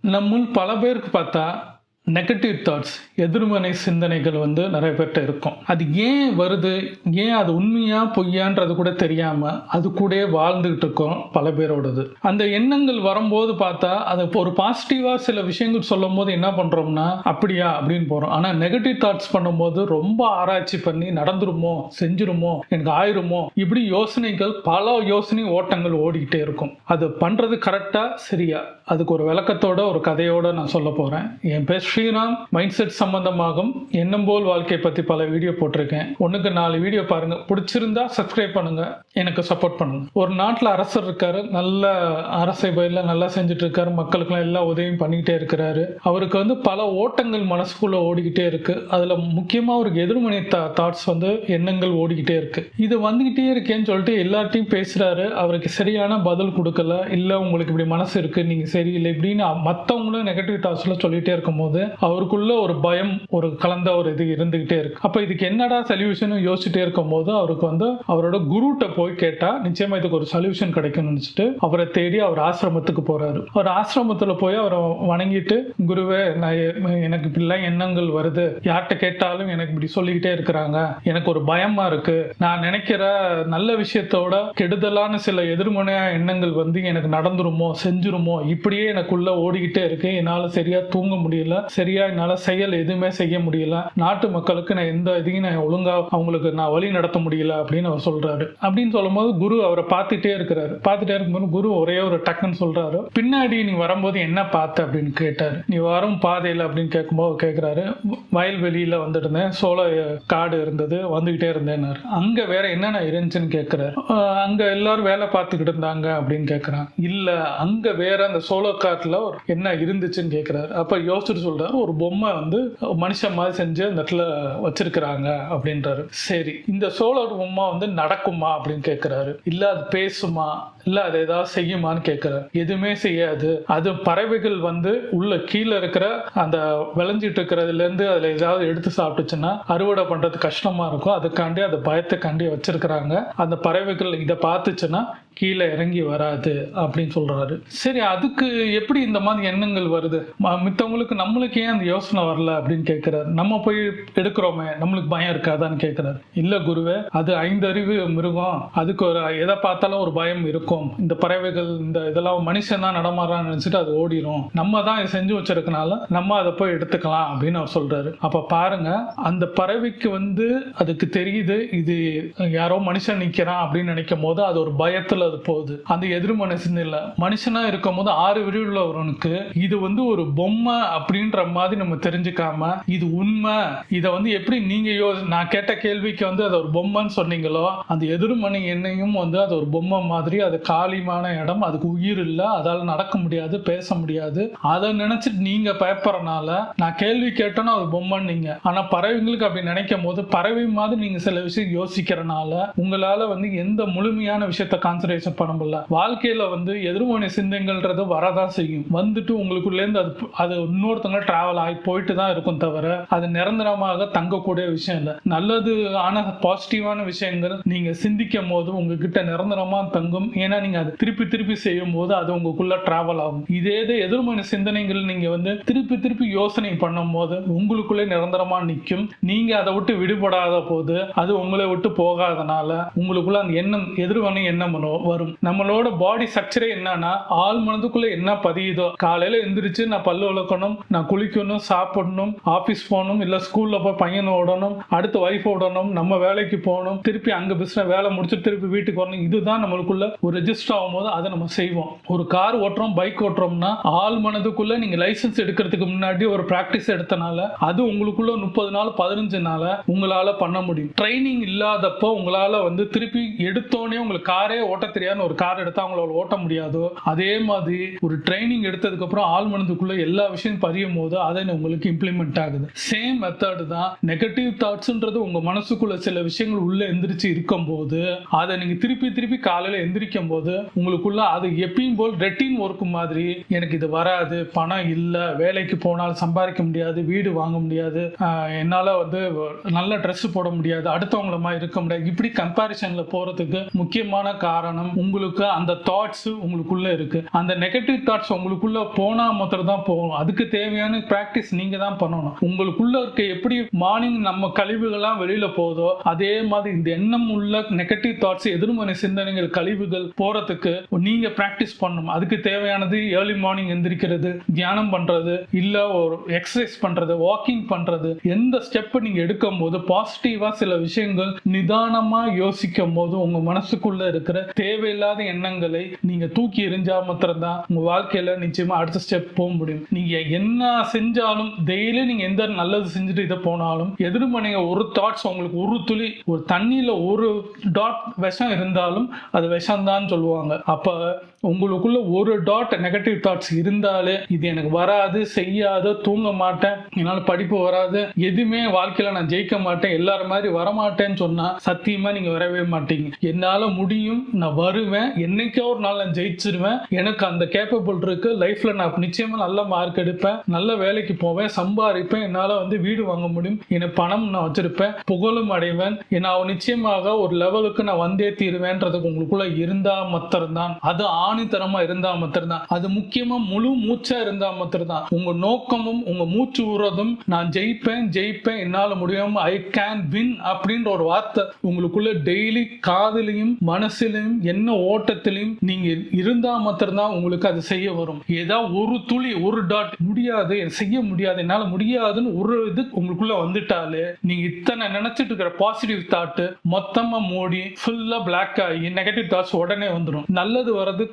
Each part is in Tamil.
நம்முள் பல பேருக்கு பார்த்தா நெகட்டிவ் தாட்ஸ் எதிர்மறை சிந்தனைகள் நிறைய பேர்கிட்ட இருக்கும். அது ஏன் வருது, ஏன் அது உண்மையா பொய்யான்றது கூட தெரியாமல் அது கூட வாழ்ந்துகிட்டு இருக்கோம் பல பேரோடது. அந்த எண்ணங்கள் வரும்போது பார்த்தா அது ஒரு பாசிட்டிவாக சில விஷயங்கள் சொல்லும் போது என்ன பண்ணுறோம்னா அப்படியா அப்படின்னு போகிறோம். ஆனால் நெகட்டிவ் தாட்ஸ் பண்ணும்போது ரொம்ப ஆராய்ச்சி பண்ணி நடந்துருமோ, செஞ்சிருமோ, எனக்கு ஆயிருமோ, இப்படி யோசனைகள் பல யோசனை ஓட்டங்கள் ஓடிக்கிட்டே இருக்கும். அது பண்ணுறது கரெக்டாக சரியா, அதுக்கு ஒரு விளக்கத்தோட ஒரு கதையோட நான் சொல்ல போகிறேன். என் பேர் ஸ்ரீராம். மைண்ட் செட் சம்பந்தமாகும் எண்ணம் போல் வாழ்க்கை பற்றி பல வீடியோ போட்டிருக்கேன். 1க்கு 4 வீடியோ பாருங்க, பிடிச்சிருந்தா சப்ஸ்கிரைப் பண்ணுங்க, எனக்கு சப்போர்ட் பண்ணுங்க. ஒரு நாட்டில் அரசர் இருக்காரு, நல்ல அரசை பயில நல்லா செஞ்சுட்டு இருக்காரு, மக்களுக்கெல்லாம் எல்லா உதவியும் பண்ணிக்கிட்டே இருக்கிறாரு. அவருக்கு பல ஓட்டங்கள் மனசுக்குள்ள ஓடிக்கிட்டே இருக்கு. அதுல முக்கியமா ஒரு எதிர்மறை தாட்ஸ் எண்ணங்கள் ஓடிக்கிட்டே இருக்கு. இது வந்துகிட்டே இருக்கேன்னு சொல்லிட்டு எல்லார்ட்டையும் பேசுறாரு. அவருக்கு சரியான பதில் கொடுக்கல. இல்ல உங்களுக்கு இப்படி மனசு இருக்கு, நீங்க சரியில்லை இப்படின்னு மற்றவங்களும் நெகட்டிவ் தாட்ஸ்ல சொல்லிட்டே இருக்கும் போது அவருக்குள்ள ஒரு பயம், ஒரு கலந்த ஒரு இது இருந்துகிட்டே இருக்கு. அப்ப இதுக்கு என்னடா சொல்யூஷன் யோசிச்சுட்டே இருக்கும் போது அவருக்கு அவரோட குருட்ட போய் கேட்டா நிச்சயமா இதுக்கு ஒரு சொல்யூஷன் கிடைக்கும்னு நினைச்சிட்டு அவரை தேடி அவர் ஆசிரமத்துக்கு போறாரு. அவர் ஆசிரமத்துல போய் அவரை வணங்கிட்டு, குருவே, எனக்கு இப்படிலாம் எண்ணங்கள் வருது, யார்கிட்ட கேட்டாலும் எனக்கு இப்படி சொல்லிக்கிட்டே இருக்கிறாங்க, எனக்கு ஒரு பயமா இருக்கு, நான் நினைக்கிற நல்ல விஷயத்தோட கெடுதலான சில எதிர்மறையா எண்ணங்கள் எனக்கு நடந்துருமோ, செஞ்சிருமோ, இப்படியே எனக்குள்ள ஓடிக்கிட்டே இருக்கு. என்னால சரியா தூங்க முடியல, சரியா என்னால செயல் எதுவுமே செய்ய முடியல, நாட்டு மக்களுக்கு நான் எந்த இதையும் நான் ஒழுங்கா அவங்களுக்கு நான் வழி நடத்த முடியல அப்படின்னு அவர் சொல்றாரு. அப்படின்னு சொல்லும் போது குரு அவரை பார்த்துட்டே இருக்கிறாரு. பார்த்துட்டே இருக்கும்போது குரு ஒரே ஒரு டக்குன்னு சொல்றாரு, பின்னாடி நீ வரும்போது என்ன பார்த்த அப்படின்னு கேட்டாரு. நீ வரும் பாதையில அப்படின்னு கேட்கும்போது கேட்கிறாரு, வயல்வெளியில வந்துருந்தேன், சோள காடு இருந்தது, வந்துகிட்டே இருந்தேன். அங்க வேற என்னென்ன இருந்துச்சுன்னு கேட்கிறாரு. அங்க எல்லாரும் வேலை பார்த்துக்கிட்டு இருந்தாங்க அப்படின்னு கேட்கறாங்க. இல்ல, அங்க வேற அந்த சோளக்காட்டுல என்ன இருந்துச்சுன்னு கேட்கிறாரு. அப்ப யோசிச்சுட்டு சொல்றாரு, ஒரு பொம்மை மனுஷன் மாதிரி செஞ்சு அந்த இடத்துல வச்சிருக்கிறாங்க அப்படின்றாரு. சரி, இந்த சோழர் பொம்மை நடக்குமா அப்படின்னு கேட்கிறாரு. இல்ல அது பேசுமா, இல்ல அது ஏதாவது செய்யுமான்னு கேட்கிறாரு. எதுவுமே செய்யாது. அது பறவைகள் உள்ள கீழே இருக்கிற அந்த விளைஞ்சிட்டு இருக்கிறதுல இருந்து அதுல ஏதாவது எடுத்து சாப்பிட்டுச்சுன்னா அறுவடை பண்றது கஷ்டமா இருக்கும், அதுக்காண்டி அந்த பயத்துக்காண்டி வச்சிருக்கிறாங்க. அந்த பறவைகள் இதை பார்த்துச்சுன்னா கீழே இறங்கி வராது அப்படின்னு சொல்றாரு. சரி, அதுக்கு எப்படி இந்த மாதிரி எண்ணங்கள் வருது, மித்தவங்களுக்கு நம்மளுக்கு ஏன் அந்த யோசனை வரல அப்படின்னு கேட்கிறாரு. நம்ம போய் எடுக்கிறோமே, நம்மளுக்கு பயம் இருக்காதான்னு கேட்கிறாரு. இல்ல குருவே, அது 5 அறிவு மிருகம், அதுக்கு ஒரு எதை பார்த்தாலும் ஒரு பயம் இருக்கும். இந்த பறவைகள் இந்த இதெல்லாம் மனுஷன் தான் நடமாறான்னு நினைச்சிட்டு அது ஓடிடும், நம்ம தான் இதை செஞ்சு வச்சிருக்கனால நம்ம அதை போய் எடுத்துக்கலாம் அப்படின்னு அவர் சொல்றாரு. அப்ப பாருங்க, அந்த பறவைக்கு அதுக்கு தெரியுது இது யாரோ மனுஷன் நிக்கிறான் அப்படின்னு நினைக்கும் போது அது ஒரு பயத்துல அது போகுது. அந்த எதிர் மனுஷன் இல்ல, மனுஷனா இருக்கும் போது 6 விரிவுள்ளவனுக்கு இது ஒரு பொம்மை அப்படின்ற மாதிரி நம்ம தெரிஞ்சுக்காம இது உண்மை, இதை எப்படி நீங்க நான் கேட்ட கேள்விக்கு அது ஒரு பொம்மைன்னு சொன்னீங்களோ, அந்த எதிர்மனை எண்ணையும் அது ஒரு பொம்மை மாதிரி, அது காலிமான இடம், அதுக்கு உயிர் இல்ல, அதால நடக்க முடியாது, பேச முடியாது, அதை நினைச்சிட்டு நீங்க பயப்படுறனால நான் கேள்வி கேட்டோன்னா அது பொம்மைன்னு நீங்க. ஆனா பறவைங்களுக்கு அப்படி நினைக்கும் போது பறவை மாதிரி நீங்க சில விஷயம் யோசிக்கிறனால உங்களால எந்த முழுமையான விஷயத்த கான்சன்ட்ரேஷன் பண்ண முடியல. வாழ்க்கையில எதிர்மறை சிந்தனைகள்ன்றது வரதான் செய்யும். உங்களுக்குள்ள இருந்து அது இன்னொருத்தங்க டிராவல் ஆகி போயிட்டு தான் இருக்கும் தவிர அது நிரந்தரமாக தங்கக்கூடிய விஷயம் இல்லை. நல்லது ஆன பாசிட்டிவான விஷயங்கள் நீங்க சிந்திக்கும் போது உங்ககிட்ட நிரந்தரமா தங்கும். ஏன்னா நீங்க அதை திருப்பி திருப்பி செய்யும் போது அது உங்களுக்குள்ள டிராவல் ஆகும். இதே எதிர்மறை சிந்தனைகள் நீங்க திருப்பி திருப்பி யோசனை பண்ணும் போது உங்களுக்குள்ளே நிரந்தரமா நிற்கும். நீங்க அதை விட்டு விடுபடாத போது அது உங்களை விட்டு போகாதனால உங்களுக்குள்ள அந்த எண்ணம், எதிர்மறை எண்ணம் வரும். நம்மளோட பாடி ஸ்ட்ரக்சரே என்னன்னா, ஆள் மனதுக்குள்ள என்ன பதியுதோ, காலையில எந்திரிச்சு நான் பல்லு விளக்கணும், நான் குளிக்கணும், சாப்பிடணும், ஆபீஸ் போகணும், இல்ல ஸ்கூல்ல போய் பையன் ஓடணும், அடுத்து வைஃப் ஓடணும், நம்ம வேலைக்கு போகணும், திருப்பி அங்க பிசினஸ் வேலை முடிச்சுட்டு திருப்பி வீட்டுக்கு வரணும், இதுதான் நம்மளுக்குள்ள ஒரு ரெஜிஸ்டர் ஆகும்போது அதை நம்ம செய்வோம். ஒரு கார் ஓட்டுறோம், பைக் ஓட்டுறோம்னா ஆள் மனதுக்குள்ள நீங்க லைசன்ஸ் எடுக்கிறதுக்கு முன்னாடி ஒரு பிராக்டிஸ் எடுத்தனால அது உங்களுக்குள்ள 30 நாள் 15 நாள் உங்களால பண்ண முடியும். ட்ரைனிங் இல்லாதப்போ உங்களால திருப்பி எடுத்தோடனே உங்களுக்கு காரே ஓட்ட தெரியாதுன்னு ஒரு கார் எடுத்தா அவங்களால ஓட்ட முடியாதோ, அதே மாதிரி ஒரு ட்ரைனிங் எடுத்ததுக்கு அப்புறம் ஆள் மனதுக்குள்ள எல்லா விஷயம் பதியும் போது அதை உங்களுக்கு இம்ப்ளிமெண்ட் ஆகுது. சேம் மெத்தட் தான் நெகட்டிவ் தாட்ஸ்ன்றது. உங்க மனசுக்குள்ள சில விஷயங்கள் உள்ள எந்திரிச்சு இருக்கும் போது அதை நீங்க திருப்பி திருப்பி காலையில எந்திரிக்கும் போது உங்களுக்குள்ள அது எப்பயும் போல் ரெட்டின் ஒர்க் மாதிரி, எனக்கு இது வராது, பணம் இல்லை, வேலைக்கு போனால் சம்பாதிக்க முடியாது, வீடு வாங்க முடியாது, என்னால் வந்து நல்ல ட்ரெஸ் போட முடியாது, அடுத்தவங்கள மாதிரி இருக்க முடியாது, இப்படி கம்பேரிசன்ல போறதுக்கு முக்கியமான காரணம் உங்களுக்கு அந்த தாட்ஸ் உங்களுக்குள்ள இருக்கு. அந்த நெகட்டிவ் தாட்ஸ் உங்களுக்குள்ள போனா மாத்திரம் தான் போகணும். அதுக்கு தேவையான பிராக்டிஸ் நீங்க தான் பண்ணணும். உங்களுக்குள்ள இருக்க எப்படி மார்னிங் நம்ம கழிவுகள்லாம் வெளியில போதோ அதே மாதிரி இந்த எண்ணம் உள்ள நெகட்டிவ் தாட்ஸ், எதிர்மறை சிந்தனைகள், கழிவுகள் போறதுக்கு நீங்க பிராக்டிஸ் பண்ணணும். அதுக்கு தேவையானது ஏர்லி மார்னிங் எந்திரிக்கிறது, தியானம் பண்றது, இல்ல ஒரு எக்ஸசைஸ் பண்றது, வாக்கிங் பண்றது. எந்த ஸ்டெப் நீங்க எடுக்கும் போது பாசிட்டிவா சில விஷயங்கள் நிதானமா யோசிக்கும் போது உங்க மனசுக்குள்ள இருக்கிற தேவையில்லாத எண்ணங்களை நீங்க தூக்கி எறிஞ்சா மாத்திரம் தான் உங்க வாழ்க்கையில நிச்சயமா அடுத்த ஸ்டெப் போக முடியும். நீங்க என்ன செஞ்சாலும் டெய்லி நீங்க எந்த நல்லது செஞ்சுட்டு இதை போனாலும் எதிர்மனைங்க ஒரு தாட்ஸ் உங்களுக்கு ஒரு துளி, ஒரு தண்ணியில ஒரு டாட் விஷம் இருந்தாலும் அது விஷம் தான் சொல்லுவாங்க. அப்ப உங்களுக்குள்ள ஒரு டாட் நெகட்டிவ் தாட்ஸ் இருந்தாலே இது எனக்கு வராது, செய்யாது, தூங்க மாட்டேன், என்னால் படிப்பு வராது, எதுவுமே வாழ்க்கையில நான் ஜெயிக்க மாட்டேன், எல்லாரும் மாதிரி வரமாட்டேன்னு சொன்னா சத்தியமா நீங்க வரவே மாட்டீங்க. என்னால முடியும், நான் வருவேன், என்னைக்கோ ஒரு நாள் நான் ஜெயிச்சிருவேன், எனக்கு அந்த கேப்பபிள் இருக்கு, லைஃப்ல நான் நிச்சயமா நல்ல மார்க் எடுப்பேன், நல்ல வேலைக்கு போவேன், சம்பாதிப்பேன், என்னால வந்து வீடு வாங்க முடியும், எனக்கு பணம் நான் வச்சிருப்பேன், புகழும் அடைவேன், நான் நிச்சயமாக ஒரு லெவலுக்கு நான் வந்தே தீருவேன்றதுக்கு உங்களுக்குள்ள இருந்தா மாத்திரம்தான், அது ஆணித்தரமா இருந்தா மாத்திரம்தான், அது முக்கியமா முழு மூச்சா இருந்தா மாத்திரம்தான், உங்க நோக்கமும் உங்க மூச்சு ஊறதும் நான் ஜெயிப்பேன் ஜெயிப்பேன் என்னால முடியும், ஐ கேன் வின் அப்படின்ற ஒரு வார்த்தை உங்களுக்குள்ள டெய்லி காதலையும் மனசிலையும் என்ன ஓட்டத்திலையும் நீங்க இருந்தா மாத்திரம்தான் உங்களுக்கு அது செய்ய வரும். ஏதாவது ஒரு துளி, ஒரு டாட் முடியாது, செய்ய முடியாது, என்னால முடியாதுன்னு ஒரு இது உங்களுக்குள்ள வந்துட்டாலே நீங்க இத்தனை நினைச்சிட்டு இருக்கிற பாசிட்டிவ் தாட் மொத்தமா மூடி ஃபுல்லா பிளாக் ஆகி நெகட்டிவ் தாட்ஸ் உடனே வந்துடும். நல்லது வர்றது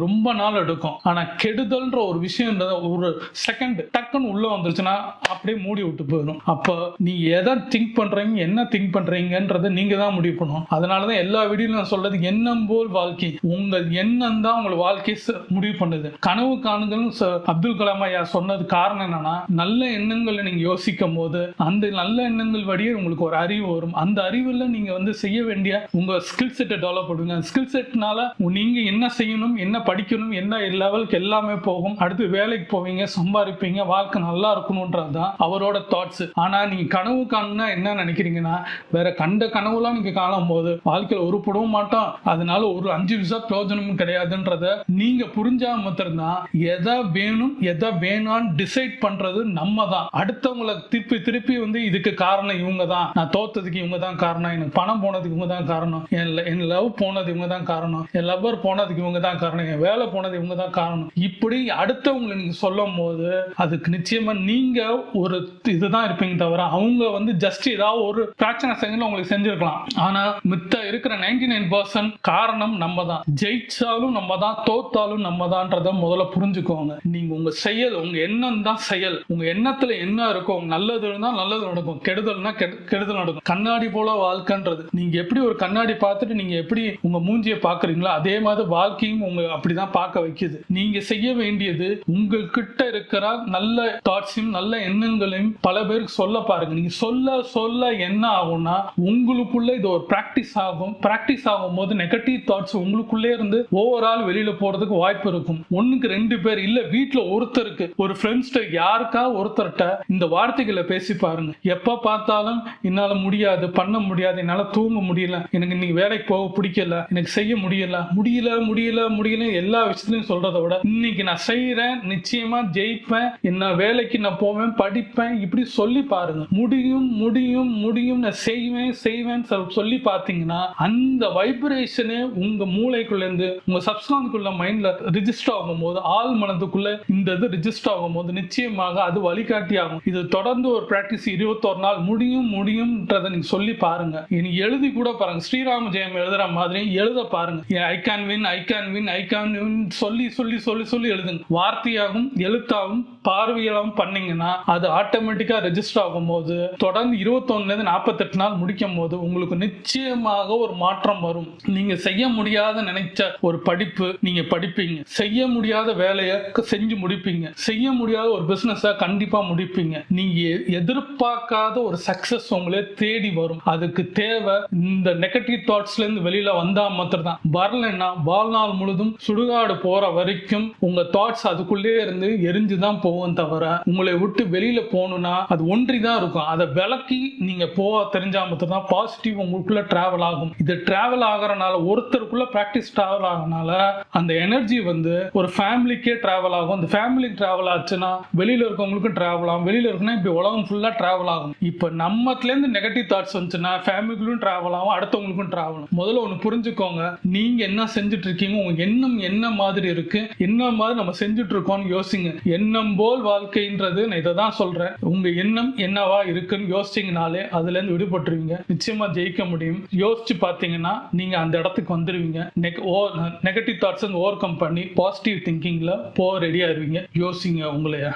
ரொம்ப நாள் எடுக்கும். ஆனா கெடுதல்ன்ற ஒரு விஷயம் ஒரு செகண்ட் டக்குன்னு உள்ள வந்துருச்சுன்னா அப்படியே மூடி விட்டு போயிடும். அப்ப நீ எதை திங்க் பண்றீங்க, என்ன திங்க் பண்றீங்கன்றதை நீங்க தான் முடிவு பண்ணணும். அதனாலதான் எல்லா வீடியோலும் நான் சொல்றது எண்ணம் போல் வாழ்க்கை. உங்கள் எண்ணம் தான் உங்கள் வாழ்க்கையை முடிவு பண்ணுது. கனவு காணுங்கள் அப்துல் கலாம் ஐயா சொன்னது காரணம் என்னன்னா, நல்ல எண்ணங்களை நீங்க யோசிக்கும் போது அந்த நல்ல எண்ணங்கள் வழியே உங்களுக்கு ஒரு அறிவு வரும். அந்த அறிவுல நீங்க வந்து செய்ய வேண்டிய உங்க ஸ்கில் செட்டை டெவலப் பண்ணுங்க. ஸ்கில் செட்னால நீங்க என்ன செய்யணும், என்ன படிக்கணும், என்ன லெவலுக்கு எல்லாமே போகும். அடுத்து வேலைக்கு போவீங்க, சம்பாதிப்பீங்க, வாழ்க்கை நல்லா இருக்கணும்ன்றதுதான் அவரோட தாட்ஸ். ஆனா நீங்க கனவு காணுனா என்ன நினைக்கிறீங்கன்னா, வேற கண்ட கனவுலாம் நீங்க காணும் போது வாழ்க்கையில உருப்படவும் மாட்டோம், அதனால ஒரு 5 விசா பிரயோஜனமும் கிடையாதுன்றத நீங்க புரிஞ்சா மாத்திரம்தான் எதை வேணும் எதை வேணான்னு டிசைட் பண்றது நம்ம தான். அடுத்தவங்களை திருப்பி திருப்பி வந்து இதுக்கு காரணம் இவங்க தான், நான் தோத்ததுக்கு இவங்க தான் காரணம், எனக்கு பணம் போனதுக்கு இவங்க தான் காரணம், என் லவ் போனது இவங்க தான் காரணம், என் லவ்வர் போனதுக்கு இவங்க தான் காரணம், என் வேலை போனது இவங்க தான் காரணம், இப்படி அடுத்தவங்களை நீங்க சொல்லும் போது அதுக்கு நிச்சயமா நீங்க ஒரு இதுதான் இருப்பீங்க தவிர அவங்க வந்து ஜஸ்ட் ஏதாவது ஒரு பிராக்ஷன் செகண்ட்ல உங்களுக்கு செஞ்சிருக்கலாம். ஆனா மித்த இருக்கிற 99% காரணம் நம்ம தான். ஜெயிச்சாலும் நம்ம தான், தோத்தாலும் நம்ம தான்றத முதல்ல புரிஞ்சுக்கோங்க. நீங்க உங்க செயல், உங்க எண்ணம் தான் செயல். உங்க எண்ணத்துல என்ன இருக்கும், நல்லது இருந்தா நல்லது நடக்கும், கெடுதல்னா கெடுதல் நடக்கும். கண்ணாடி போல வாழ்க்கைன்றது, நீங்க எப்படி ஒரு கண்ணாடி பார்த்துட்டு நீங்க எப்படி உங்க மூஞ்சியை பாக்குறீங்களோ அதே மாதிரி வாழ்க்கையும் உங்க அப்படிதான் பார்க்க வைக்குது. நீங்க செய்ய வேண்டியது உங்ககிட்ட இருக்கிற நல்ல தாட்ஸையும் நல்ல எண்ணங்களையும் பல பேருக்கு சொல்ல பாருங்க. நீங்க சொல்ல சொல்ல என்ன ஆகும்னா உங்களுக்குள்ள இது ஒரு பிராக்டிஸ் ஆகும். பிராக்டிஸ் ஆகும் போது நெகட்டிவ் தாட்ஸ் உங்களுக்குள்ளே இருந்து ஓவரால் வெளியில போறதுக்கு வாய்ப்பு இருக்கும். ஒண்ணுக்கு 2 பேர் இல்ல, வீட்டுல ஒருத்தருக்கு, ஒரு ஃப்ரெண்ட்ஸ்ட யாருக்கா ஒருத்தர்கிட்ட இந்த வார்த்தைகளை பேசி பாருங்க. எப்ப பார்த்தாலும் என்னால முடியாது, பண்ண முடியாது, என்னால தூங்க முடியல, எனக்கு இன்னைக்கு வேலைக்கு போக பிடிக்கல, எனக்கு செய்ய முடியல முடியல முடியல முடியல எல்லா விஷயத்திலையும் சொல்றதை விட இன்னைக்கு நான் செய்யறேன், நிச்சயமா ஜெயிப்பேன், என்ன வேலைக்கு நான் போவேன், படிப்பேன், இப்படி சொல்லி பாருங்க. முடியும் முடியும் முடியும், நான் செய்வேன் செய்வேன் சொல்லி பார்த்தீங்கன்னா அந்த வைப்ரேஷனே உங்க மூளைக்குள்ள இருந்து உங்க சப்ஸ்கான்ஸ்குள்ள மைண்ட்ல ரிஜிஸ்டர் ஆகும் போது, ஆள் மனதுக்குள்ள இந்த இது ரிஜிஸ்டர் ஆகும் போது நிச்சயமாக அது வழிகாட்டி ஆகும். இது தொடர்ந்து ஒரு பிராக்டிஸ் 21 நாள் முடியும் முடியும்ன்றதை நீங்க சொல்லி பாருங்க. இனி எழுதி கூட பாருங்க. ஸ்ரீராம ஜெயம் எழுதுற மாதிரி எழுத பாருங்க. I can win, I can can win, I can win சொல்லி சொல்லி சொல்லி சொல்லி எழுதுங்க. வார்த்தையாகவும் எழுத்தாகவும் பார்வையாகவும் பண்ணீங்கன்னா அது ஆட்டோமேட்டிக்கா ரெஜிஸ்டர் ஆகும் போது தொடர்ந்து 21 48 நாள் முடிக்கும் போது உங்களுக்கு நிச்சயமாக ஒரு மாற்றம் வரும். நீங்க செய்ய முடியாத நினைச்ச ஒரு படிப்பு நீங்க படிப்பீங்க, செய்ய முடியாத வேலையை செஞ்சு முடிப்பீங்க, செய்ய முடியாத ஒரு பிசினஸ் கண்டிப்பா முடிப்பீங்க. நீங்க எதிர்பார்க்காத ஒரு சக்சஸ் உங்களே தேடி வரும். அதுக்கு தேவை இந்த நெகட்டிவ் தாட்ஸ்ல இருந்து வெளியில வந்தா மாத்திரம் தான். வரலன்னா வாழ்நாள் முழுதும் சுடுகாடு போற வரைக்கும் உங்க தாட்ஸ் அதுக்குள்ளே இருந்து எரிஞ்சுதான் போகும் தவிர உங்களை விட்டு வெளியில போகணும்னா அது ஒன்றிதான் இருக்கும். அதை விளக்கி நீங்க போக தெரிஞ்சா மட்டும் தான் பாசிட்டிவ் உங்களுக்குள்ள டிராவல் ஆகும். இது டிராவல் ஆகிறனால ஒருத்தருக்குள்ள பிராக்டிஸ் டிராவல் ஆகிறனால அந்த எனர்ஜி வந்து ஒரு ஃபேமிலிக்கே டிராவல் ஆகும். அந்த ஃபேமிலி டிராவல் ஆச்சுன்னா வெளியில இருக்கவங்களுக்கும் டிராவல் ஆகும், வெளியில இருக்குன்னா இப்படி உலகம் ஃபுல்லா டிராவல் ஆகும். இப்ப நம்மத்துல இருந்து நெகட்டிவ் தாட்ஸ் வந்துச்சுன்னா ஃபேமிலிக்கும் டிராவல் ஆகும், அடுத்தவங்களுக்கும் டிராவல் ஆகும். முதல்ல ஒண்ணு புரிஞ்சுக்கோங்க, நீங்க என்ன செஞ்சுட்டு இருக்கீங்க, உங்க எண்ணம் என்ன மாதிரி இருக்கு, என்ன மாதிரி நம்ம செஞ்சுட்டு இருக்கோம்னு யோசிங்க. எண்ணம் போல் வாழ்க்கைன்றது நான் இதை தான் சொல்றேன். உங்க எண்ணம் என்னவா இருக்குன்னு யோசிச்சீங்கனாலே அதுல இருந்து விடுபட்டுருவீங்க, நிச்சயமா ஜெயிக்க முடியும். யோசிச்சு பார்த்தீங்கன்னா நீங்க அந்த இடத்துக்கு வந்துருவீங்க. நெகட்டிவ் தாட்ஸ் ஓவர் கம் பண்ணி பாசிட்டிவ் திங்கிங்ல போக ரெடி ஆயிருவீங்க. யோசிங்க உங்களைய.